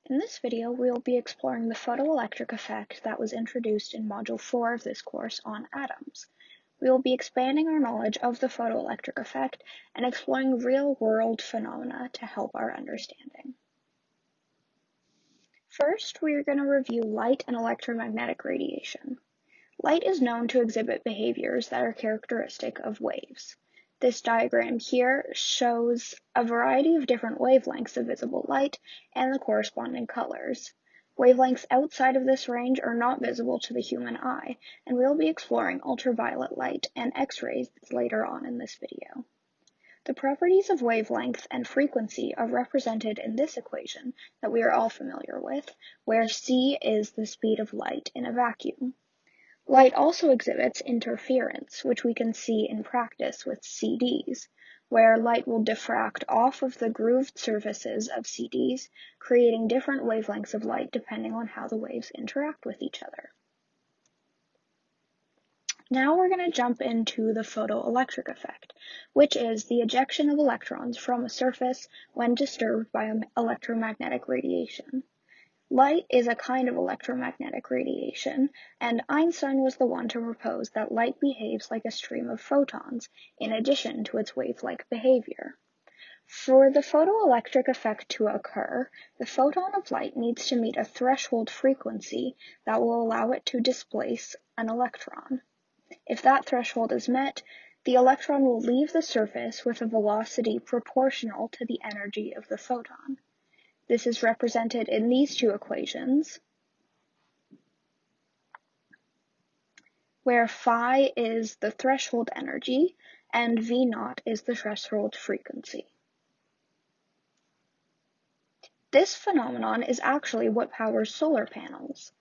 In this video, we will be exploring the photoelectric effect that was introduced in Module 4 of this course on atoms. We will be expanding our knowledge of the photoelectric effect and exploring real-world phenomena to help our understanding. First, we are going to review light and electromagnetic radiation. Light is known to exhibit behaviors that are characteristic of waves. This diagram here shows a variety of different wavelengths of visible light and the corresponding colors. Wavelengths outside of this range are not visible to the human eye, and we'll be exploring ultraviolet light and X-rays later on in this video. The properties of wavelength and frequency are represented in this equation that we are all familiar with, where c is the speed of light in a vacuum. Light also exhibits interference, which we can see in practice with CDs, where light will diffract off of the grooved surfaces of CDs, creating different wavelengths of light depending on how the waves interact with each other. Now we're going to jump into the photoelectric effect, which is the ejection of electrons from a surface when disturbed by electromagnetic radiation. Light is a kind of electromagnetic radiation, and Einstein was the one to propose that light behaves like a stream of photons, in addition to its wave-like behavior. For the photoelectric effect to occur, the photon of light needs to meet a threshold frequency that will allow it to displace an electron. If that threshold is met, the electron will leave the surface with a velocity proportional to the energy of the photon. This is represented in these two equations, where phi is the threshold energy and V naught is the threshold frequency. This phenomenon is actually what powers solar panels.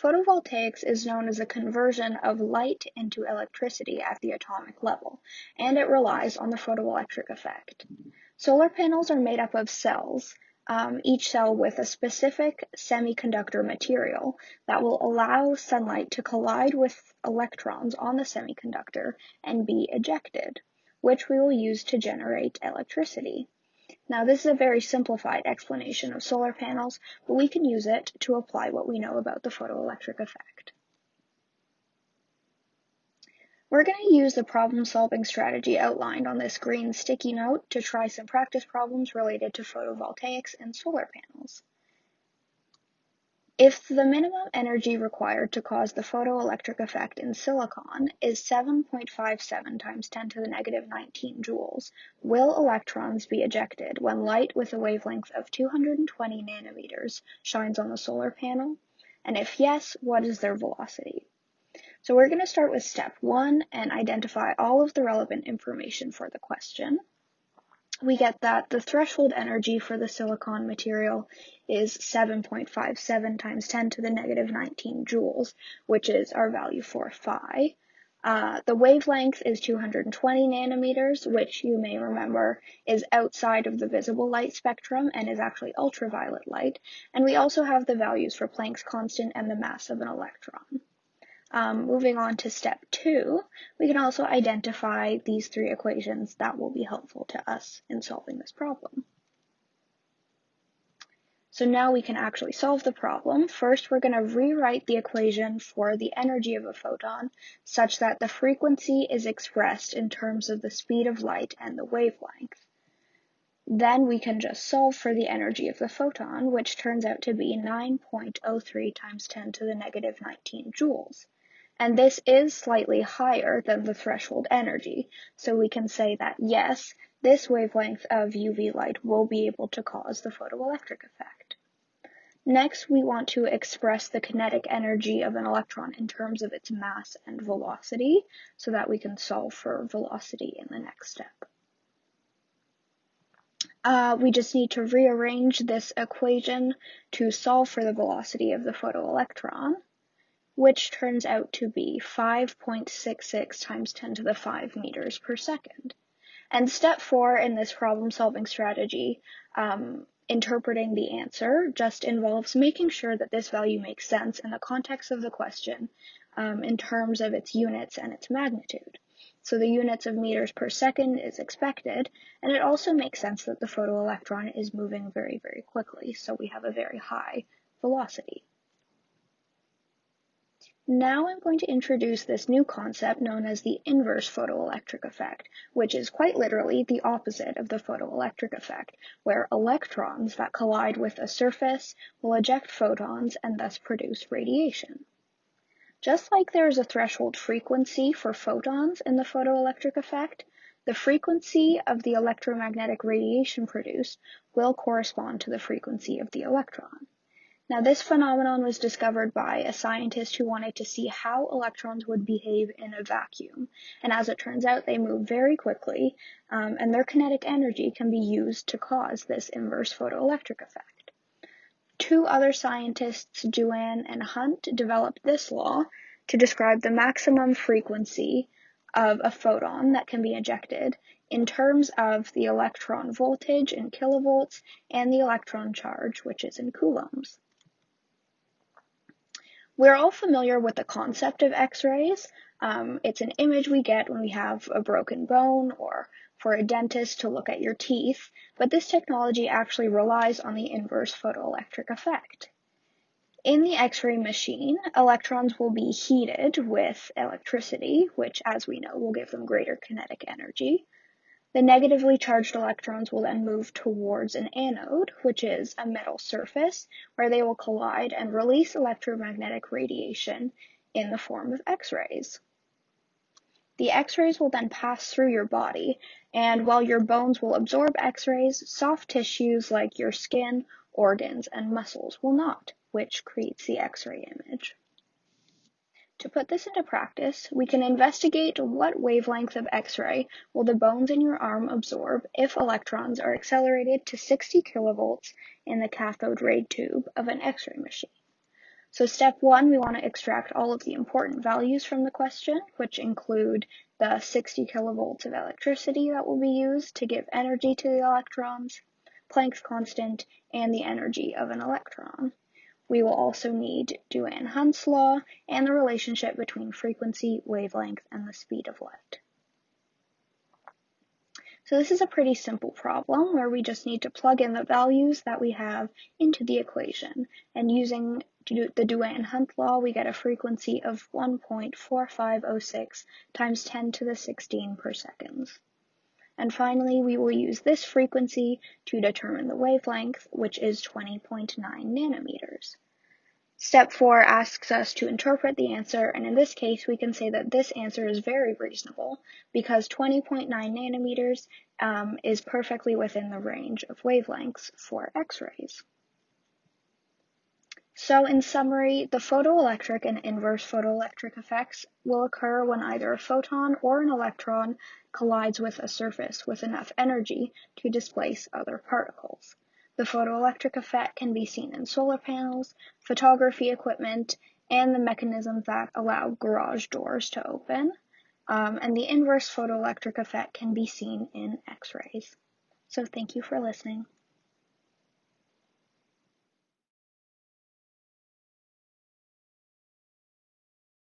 Photovoltaics is known as a conversion of light into electricity at the atomic level, and it relies on the photoelectric effect. Solar panels are made up of cells, each cell with a specific semiconductor material that will allow sunlight to collide with electrons on the semiconductor and be ejected, which we will use to generate electricity. Now, this is a very simplified explanation of solar panels, but we can use it to apply what we know about the photoelectric effect. We're going to use the problem-solving strategy outlined on this green sticky note to try some practice problems related to photovoltaics and solar panels. If the minimum energy required to cause the photoelectric effect in silicon is 7.57 times 10 to the negative 19 joules, will electrons be ejected when light with a wavelength of 220 nanometers shines on the solar panel? And if yes, what is their velocity? So we're going to start with step 1 and identify all of the relevant information for the question. We get that the threshold energy for the silicon material is 7.57 times 10 to the negative 19 joules, which is our value for phi. The wavelength is 220 nanometers, which you may remember is outside of the visible light spectrum and is actually ultraviolet light. And we also have the values for Planck's constant and the mass of an electron. Moving on to step 2, we can also identify these three equations that will be helpful to us in solving this problem. So now we can actually solve the problem. First, we're going to rewrite the equation for the energy of a photon such that the frequency is expressed in terms of the speed of light and the wavelength. Then we can just solve for the energy of the photon, which turns out to be 9.03 times 10 to the negative 19 joules. And this is slightly higher than the threshold energy, so we can say that yes, this wavelength of UV light will be able to cause the photoelectric effect. Next, we want to express the kinetic energy of an electron in terms of its mass and velocity, so that we can solve for velocity in the next step. We just need to rearrange this equation to solve for the velocity of the photoelectron, which turns out to be 5.66 times 10 to the 5 meters per second. And step 4 in this problem-solving strategy, interpreting the answer, just involves making sure that this value makes sense in the context of the question in terms of its units and its magnitude. so the units of meters per second is expected, and it also makes sense that the photoelectron is moving very, very quickly, so we have a very high velocity. Now I'm going to introduce this new concept known as the inverse photoelectric effect, which is quite literally the opposite of the photoelectric effect, where electrons that collide with a surface will eject photons and thus produce radiation. Just like there is a threshold frequency for photons in the photoelectric effect, the frequency of the electromagnetic radiation produced will correspond to the frequency of the electron. Now, this phenomenon was discovered by a scientist who wanted to see how electrons would behave in a vacuum, and as it turns out, they move very quickly, and their kinetic energy can be used to cause this inverse photoelectric effect. Two other scientists, Duan and Hunt, developed this law to describe the maximum frequency of a photon that can be ejected in terms of the electron voltage in kilovolts and the electron charge, which is in coulombs. We're all familiar with the concept of X-rays. It's an image we get when we have a broken bone or for a dentist to look at your teeth, but this technology actually relies on the inverse photoelectric effect. In the X-ray machine, electrons will be heated with electricity, which, as we know, will give them greater kinetic energy. The negatively charged electrons will then move towards an anode, which is a metal surface, where they will collide and release electromagnetic radiation in the form of X-rays. The X-rays will then pass through your body, and while your bones will absorb X-rays, soft tissues like your skin, organs, and muscles will not, which creates the X-ray image. To put this into practice, we can investigate what wavelength of X-ray will the bones in your arm absorb if electrons are accelerated to 60 kilovolts in the cathode ray tube of an X-ray machine. So step one, we want to extract all of the important values from the question, which include the 60 kilovolts of electricity that will be used to give energy to the electrons, Planck's constant, and the energy of an electron. We will also need Duan-Hunt's law and the relationship between frequency, wavelength, and the speed of light. So this is a pretty simple problem where we just need to plug in the values that we have into the equation, and using the Duan-Hunt law, we get a frequency of 1.4506 times 10 to the 16 per seconds. And finally, we will use this frequency to determine the wavelength, which is 20.9 nanometers. Step 4 asks us to interpret the answer, and in this case, we can say that this answer is very reasonable because 20.9 nanometers is perfectly within the range of wavelengths for X-rays. So in summary, the photoelectric and inverse photoelectric effects will occur when either a photon or an electron collides with a surface with enough energy to displace other particles. The photoelectric effect can be seen in solar panels, photography equipment, and the mechanisms that allow garage doors to open. And the inverse photoelectric effect can be seen in X-rays. So thank you for listening.